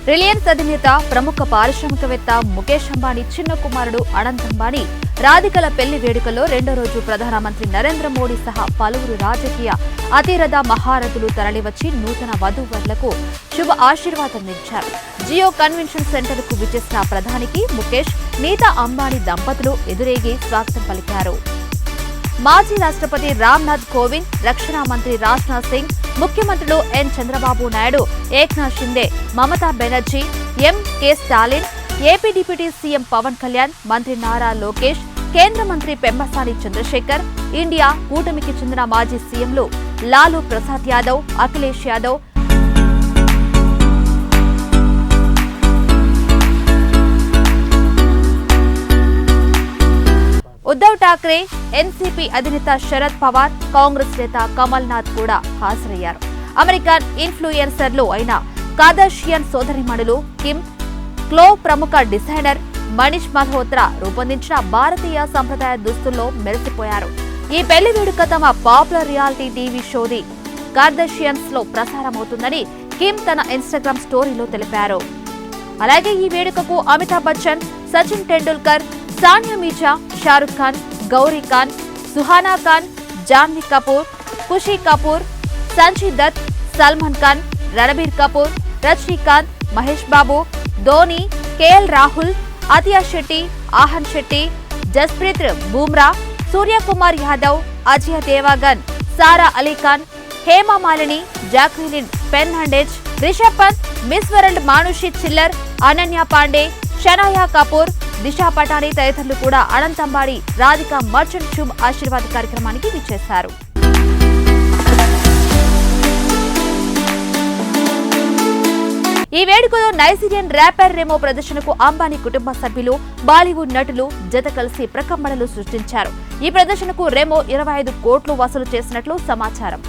Reliance అధినేత ప్రముఖ పారిశ్రామికవేత్త ముఖేష్ అంబానీ చిన్న కుమారుడు అనంత్ అంబానీ రాధికల పెళ్లి వేడుకల్లో రెండో రోజు ప్రధానమంత్రి నరేంద్ర మోడీ సహా పలువురు రాజకీయ అతిరథ మహారథులు తరలివచ్చి నూతన వధూవరులకు శుభ ఆశీర్వాదమిచ్చారు. జియో కన్వెన్షన్ సెంటర్ కు విచ్చేసిన ప్రధానికి ముఖేష్, నీతా అంబానీ దంపతులు ఎదురేగి స్వాగతం పలికారు. మాజీ రాష్ట్రపతి రామ్నాథ్ కోవింద్, రక్షణ మంత్రి రాజ్నాథ్ సింగ్, ముఖ్యమంత్రులు N Chandrababu Naidu, Eknath Shinde, Mamata Banerjee, K Stalin, AP deputy CM Pawan Kalyan, మంత్రి నారా లోకేష్, కేంద్ర మంత్రి పెమ్మసాని చంద్రశేఖర్, ఇండియా కూటమికి చెందిన మాజీ సీఎంలు లాలూ ప్రసాద్ యాదవ్, అఖిలేష్ యాదవ్, ఉద్దవ్ ఠాక్రే, ఎన్సీపీ అధినేత శరద్ పవార్, కాంగ్రెస్ నేత కమల్ నాథ్ కూడా హాజరయ్యారు. అమెరికన్ ఇన్ఫ్లుయెన్సర్లు అయిన కార్దాషియన్ సోదరీమణులు కిమ్, క్లో ప్రముఖ డిజైనర్ మనీష్ మల్హోత్రా రూపొందించిన భారతీయ సంప్రదాయ దుస్తుల్లో మెరిసిపోయారు. ఈ పెళ్లి వేడుక తమ పాపులర్ రియాలిటీ టీవీ షోది కార్దాషియన్స్ లో ప్రసారమవుతుందని కిమ్ తన ఇన్స్టాగ్రామ్ స్టోరీలో తెలిపారు. అలాగే ఈ వేడుకకు Amitabh Bachchan, Sachin Tendulkar, Sania Mirza, Shahrukh Khan, Gauri Khan, Suhana Khan, Janhvi Kapoor, Khushi Kapoor, Sanjay Dutt, Salman Khan, Ranbir Kapoor, Rajinikanth, Mahesh Babu, Dhoni, KL Rahul, Athiya Shetty, Ahan Shetty, Jasprit Bumrah, Suryakumar Yadav, Ajay Devgn, Sara Ali Khan, Hema Malini, Jacqueline Fernandez, Rishabh Pant, Miss World Manushi Chhillar, Ananya Panday, Shanaya Kapoor, Disha Patani తదితరులు కూడా అనంత్ అంబానీ రాధిక మర్చెంట్ శుభ్ ఆశీర్వాద కార్యక్రమానికి విచ్చేశారు. ఈ వేడుకలో నైజీరియన్ ర్యాపర్ రెమో ప్రదర్శనకు అంబానీ కుటుంబ సభ్యులు, బాలీవుడ్ నటులు జత కలిసి ప్రకంపనలు సృష్టించారు. ఈ ప్రదర్శనకు రెమో 25 కోట్లు వసూలు చేసినట్లు సమాచారం.